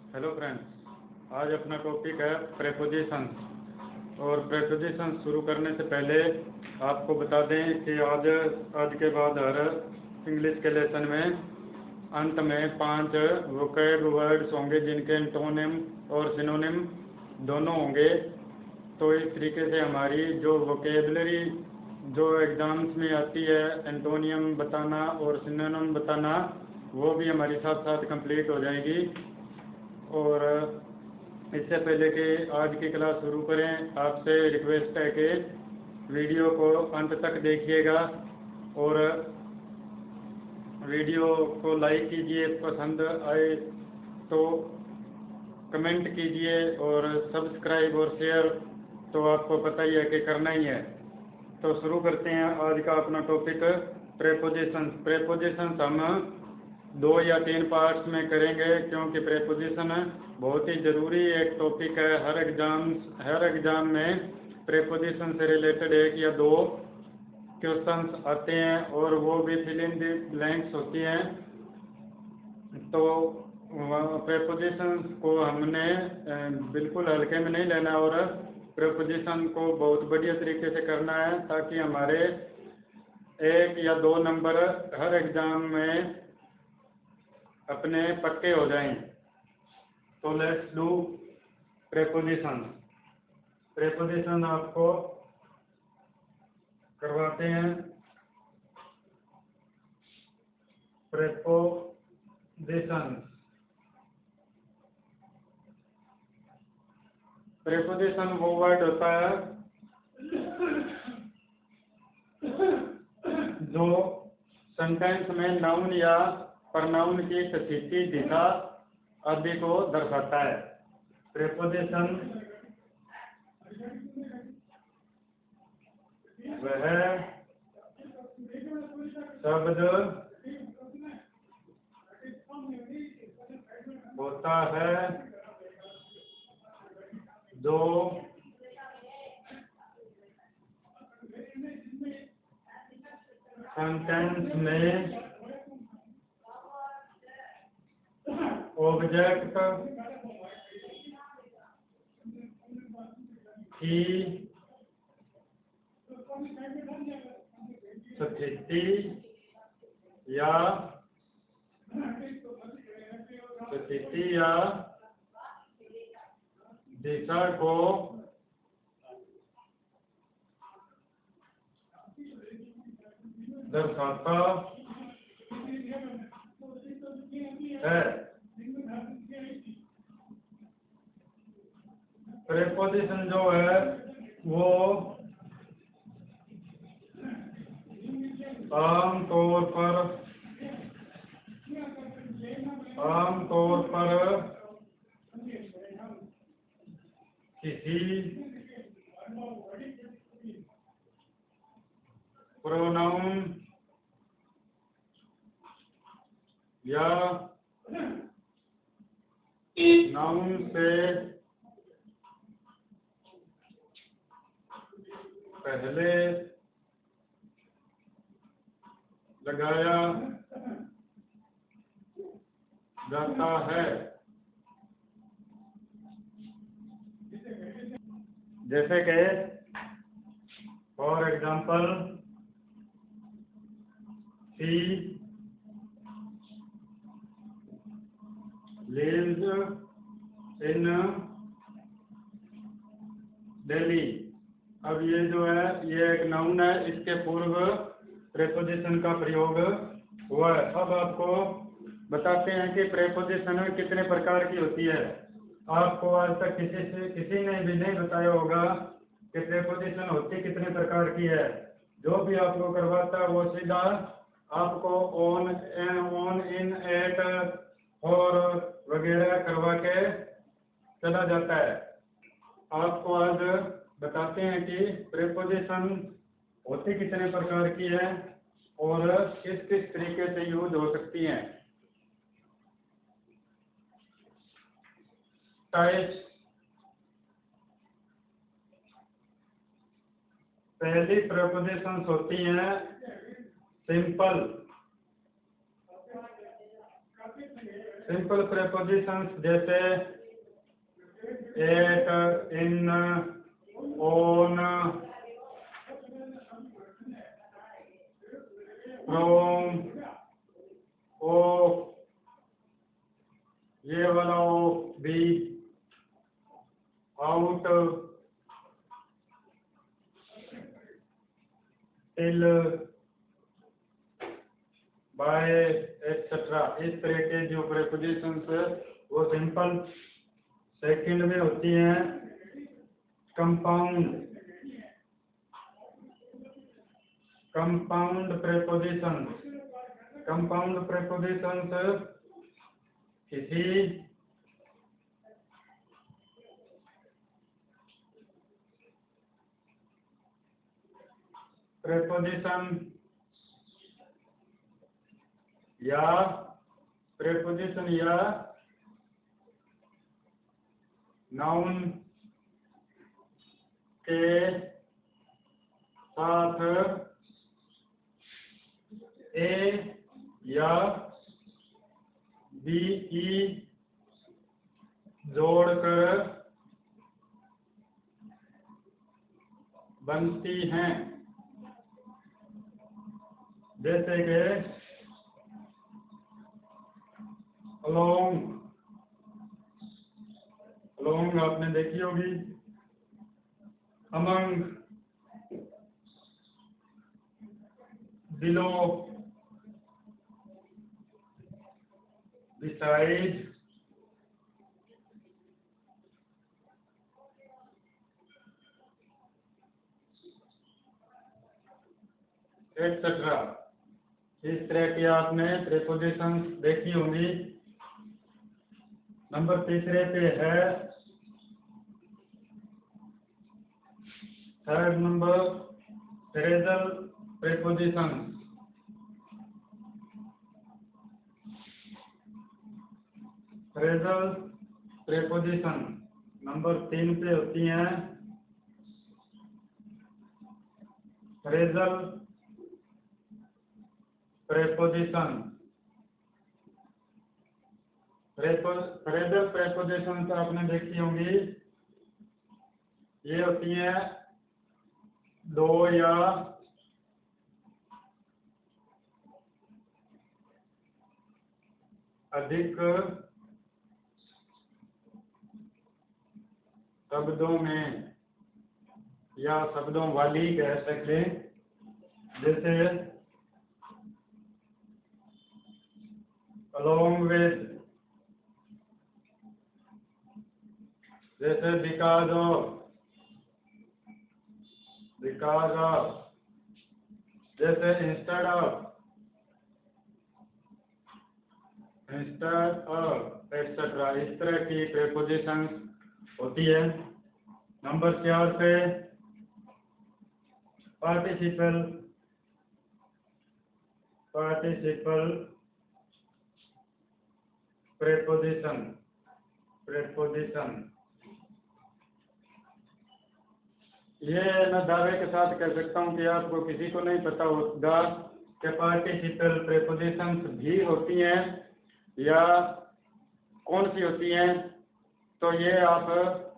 Hello friends, आज अपना topic है प्रेपोजिशंस। और प्रेपोजिशंस शुरू करने से पहले आपको बता दें कि आज के बाद हर इंग्लिश के लेसन में अंत में 5 वोकैब वर्ड्स होंगे जिनके एंटोनिम और सिनोनिम दोनों होंगे। तो इस तरीके से हमारी जो वोकेबलरी जो एग्ज़ाम्स में आती है, एंटोनियम बताना और सिनोनिम बताना, वो भी हमारी साथ साथ कंप्लीट हो जाएगी। और इससे पहले कि आज की क्लास शुरू करें, आपसे रिक्वेस्ट है कि वीडियो को अंत तक देखिएगा और वीडियो को लाइक कीजिए, पसंद आए तो कमेंट कीजिए और सब्सक्राइब और शेयर तो आपको पता ही है कि करना ही है। तो शुरू करते हैं आज का अपना टॉपिक प्रेपोजिशंस। प्रेपोजिशंस हम 2 या 3 पार्ट्स में करेंगे क्योंकि प्रेपोजिशन बहुत ही ज़रूरी एक टॉपिक है। हर एग्ज़ाम में प्रेपोजिशन से रिलेटेड 1 या 2 क्वेश्चंस आते हैं और वो भी फिल इन द ब्लैंक्स होती हैं। तो प्रेपोजिशन को हमने बिल्कुल हल्के में नहीं लेना और प्रेपोजिशन को बहुत बढ़िया तरीके से करना है ताकि हमारे 1 या 2 नंबर हर एग्ज़ाम में अपने पक्के हो जाएं। तो लेट्स डू प्रेपोजिशन। प्रेपोजिशन आपको करवाते हैं। प्रेपोजिशन प्रेपोजिशन वो वर्ड होता है जो सेंटेंस में नाउन या प्रनाउन की स्थिति, दिशा आदि को दर्शाता है। प्रेपोजिशन वह शब्द होता है जो सेंटेंस में ऑब्जेक्ट की स्थिति या दिशा को दर्शाता है। प्रेपोजिशन जो है वो आमतौर पर किसी प्रोनाउन या नाउन से पहले लगाया जाता है। जैसे कि for example she lives in Delhi. अब ये जो है ये एक नाउन है, इसके पूर्व प्रेपोजिशन का प्रयोग हुआ है। अब आपको बताते हैं कि प्रेपोजिशन कितने प्रकार की होती है। आपको आज तक किसी ने भी नहीं बताया होगा कि प्रेपोजिशन होती कितने प्रकार की है। जो भी आपको करवाता है वो सीधा आपको ऑन, इन, एट और वगैरह करवा के चला जाता है। आपको आज बताते हैं कि प्रेपोजिशन होती कितने प्रकार की है और किस किस तरीके से यूज हो सकती हैं। टाइप्स। पहली प्रेपोजिशंस होती हैं सिंपल। सिंपल प्रेपोजिशंस जैसे at, in, on, from, of, ये वाला ऑफ भी, आउट, टिल, बाय, एक्सेट्रा, इस तरह के जो प्रेपोजिशंस है वो सिंपल। सेकंड में होती हैं compound, compound prepositions. Compound prepositions किसी प्रेपोजिशन या नाउन के साथ ए या बी ई जोड़कर बनती हैं। जैसे कि अलोंग, अलोंग आपने देखी होगी। Among, below, beside, etcetera. इस तरह की आपने प्रेपोजिशंस देखी होंगी। नंबर तीसरे पे है third number phrasal prepositions. Phrasal preposition number 3 पे होती हैं फ्रेजल प्रेपोजिशन। फ्रेजल प्रेपोजिशन तो आपने देखी होंगी। ये होती हैं दो या अधिक शब्दों में या शब्दों वाली कह सकते हैं। जैसे along with, जैसे because of, जैसे instead of, etc. इस तरह की प्रेपोजिशंस होती है। नंबर 4 पे पार्टिसिपल प्रेपोजिशन। ये मैं दावे के साथ कह सकता हूँ कि आपको किसी को नहीं पता होगा कि पार्टिसिपल प्रेपोजिशंस भी होती हैं या कौन सी होती हैं। तो ये आप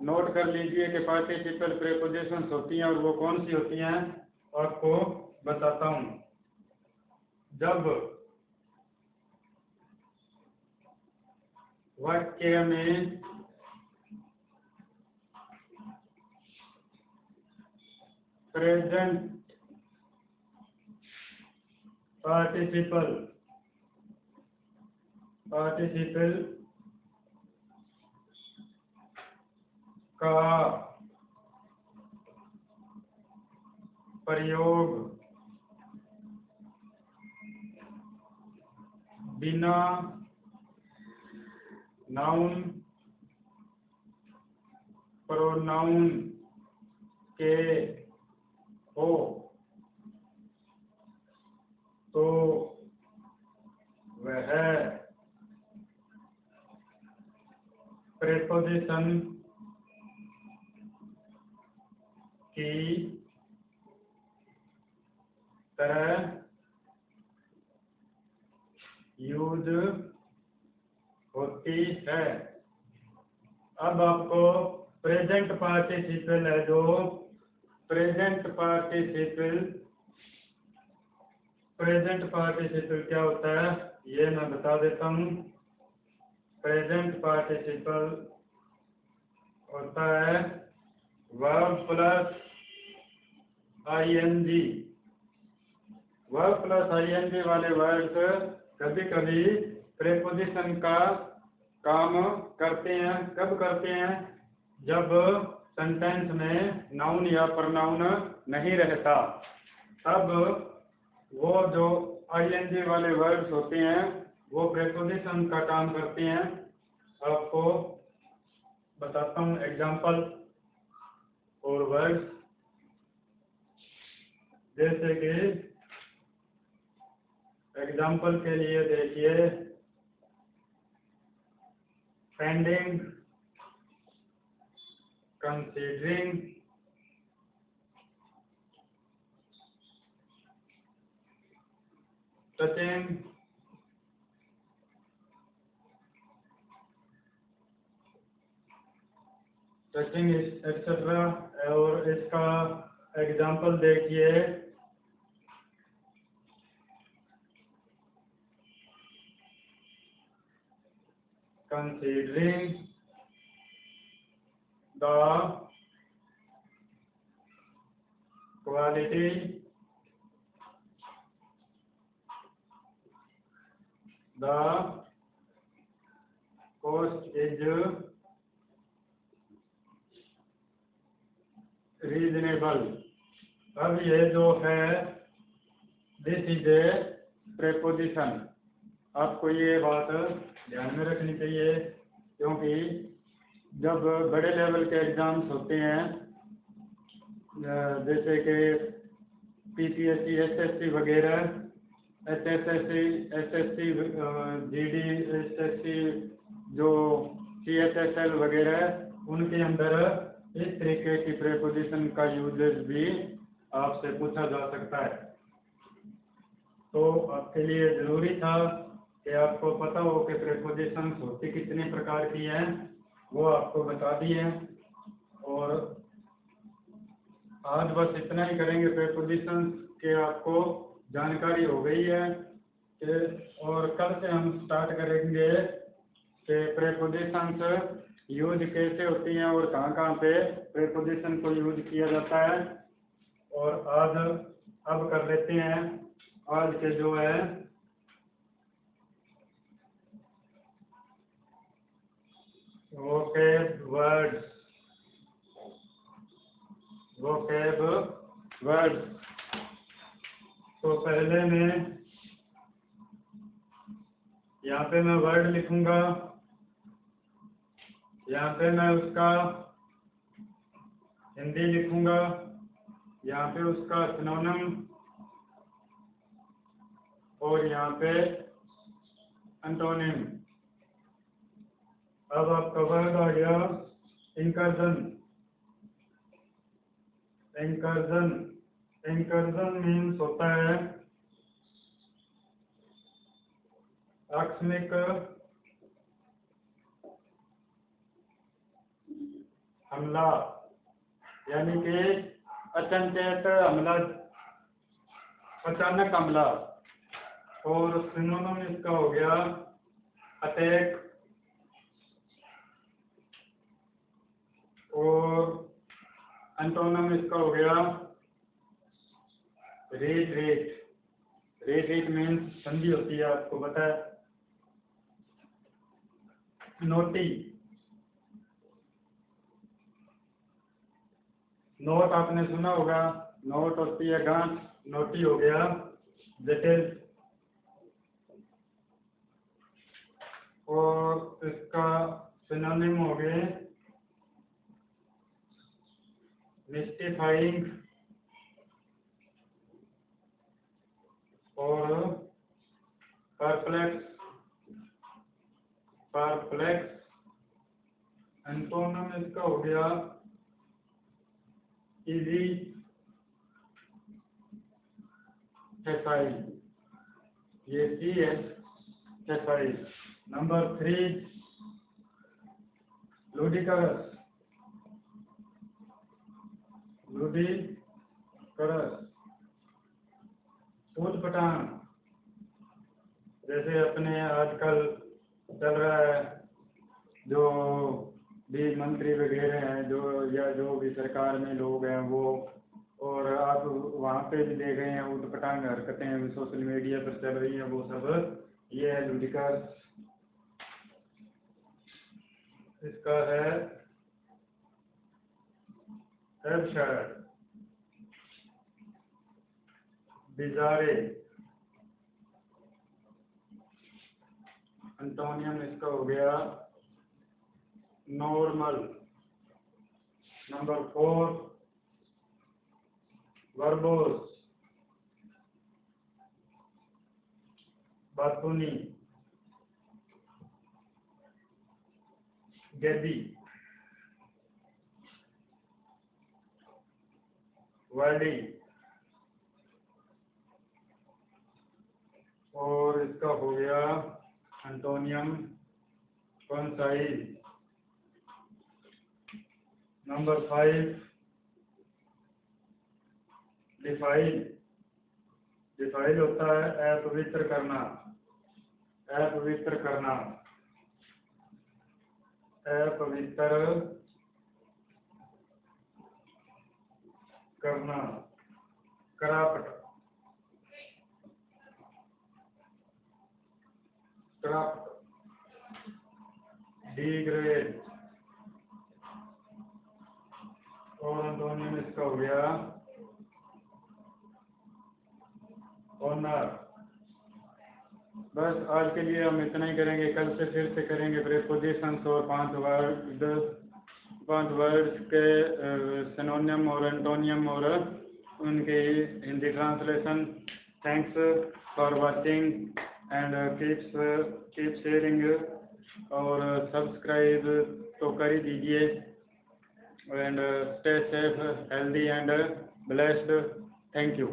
नोट कर लीजिए कि पार्टिसिपल प्रेपोजिशंस होती हैं और वो कौन सी होती हैं, आपको बताता हूँ। जब वाक्य में प्रेजेंट पार्टिसिपल का प्रयोग बिना नाउन प्रोनाउन के हो तो वह प्रेपोजिशन की तरह यूज होती है। अब आपको प्रेजेंट पार्टिसिपल है जो प्रेजेंट पार्टिसिपल क्या होता है ये मैं बता देता हूँ। प्रेजेंट पार्टिसिपल होता है verb plus ING. Verb plus ING वाले वर्ड्स कभी कभी प्रेपोजिशन का काम करते हैं। कब करते हैं? जब सेंटेंस में नाउन या प्रनाउन नहीं रहता, तब वो जो आईएनजी वाले वर्ड्स होते हैं वो प्रेपोजिशन का काम करते हैं। आपको बताता हूँ एग्जांपल और वर्ड्स, जैसे कि एग्जांपल के लिए देखिए पेंडिंग, कंसीडरिंग, टचिंग, एक्सेट्रा। और इसका एग्जांपल देखिए considering the quality, the cost is reasonable। अब ये जो है दिस इज ए प्रेपोजिशन। आपको ये बात ध्यान में रखनी चाहिए, क्योंकि जब बड़े लेवल के एग्जाम्स होते हैं जैसे कि पीपीएससी, एसएससी वगैरह, एसएससी, जीडी, एसएससी, जो सीएचएसएल वगैरह, उनके अंदर इस तरीके की प्रेपोजिशन का यूजेस भी आपसे पूछा जा सकता है। तो आपके लिए ज़रूरी था कि आपको पता हो कि प्रेपोजिशंस होती कितने प्रकार की हैं, वो आपको बता दी है। और आज बस इतना ही करेंगे प्रेपोजिशंस के, आपको जानकारी हो गई है कि, और कल से हम स्टार्ट करेंगे कि प्रेपोजिशंस यूज कैसे होती हैं और कहाँ कहाँ पे प्रेपोजिशन को यूज किया जाता है। और आज अब कर लेते हैं आज के जो है वोकैब वर्ड्स। तो पहले में यहाँ पे मैं वर्ड लिखूंगा, यहाँ पे मैं उसका हिंदी लिखूंगा, यहाँ पे उसका सिनोनिम, और यहाँ पे एंटोनिम। अब आपका वर्ड आ गया इंकर्जन। इंकर्जन मीन्स होता है आकस्मिक हमला, यानी कि अचंचेत हमला, अचानक हमला। और सिनोनिम इसका हो गया अटैक, और एंटोनिम इसका हो गया रिट्रीट। रिट्रीट मीन्स संधि होती है, आपको पता है। नोटी, नोट आपने सुना होगा, नोट होती है गांठ, नोटी हो गया जटिल। और इसका सिनोनिम हो गए मिस्टिफाइंग और परप्लेक्स। एंटोनिम इसका हो गया इजी फैसाइल। ये सी है फैसाइल। Number 3, ludicrous. ludicrous, ऊटपटांग। जैसे अपने आजकल चल रहा है, जो भी मंत्री वगैरह हैं, जो या जो भी सरकार में लोग हैं वो, और आप वहाँ पे भी देख रहे हैं ऊटपटांग हरकतें सोशल मीडिया पर चल रही हैं, वो सब ये है ludicrous। इसका है absurd, bizarre। एंटोनियम इसका हो गया नॉर्मल। नंबर 4, वर्बोस, बातूनी, गैबी, वर्डी। और इसका हो गया antonym concise. Number 5, defile. Defile होता है अपवित्र करना, अपवित्र करना, अपवित्र करना, करप्ट, करप्ट, डिग्रेड। और एंटोनियम इसका हो गया ऑनर। बस आज के लिए हम इतना ही करेंगे, कल से फिर से करेंगे प्रीपोजिशंस और 5 वर्ड्स के सिनोनिम और एंटोनियम और उनके Hindi translation. Thanks for watching and keep sharing और सब्सक्राइब तो कर ही दीजिए। And stay safe, healthy and blessed. Thank you.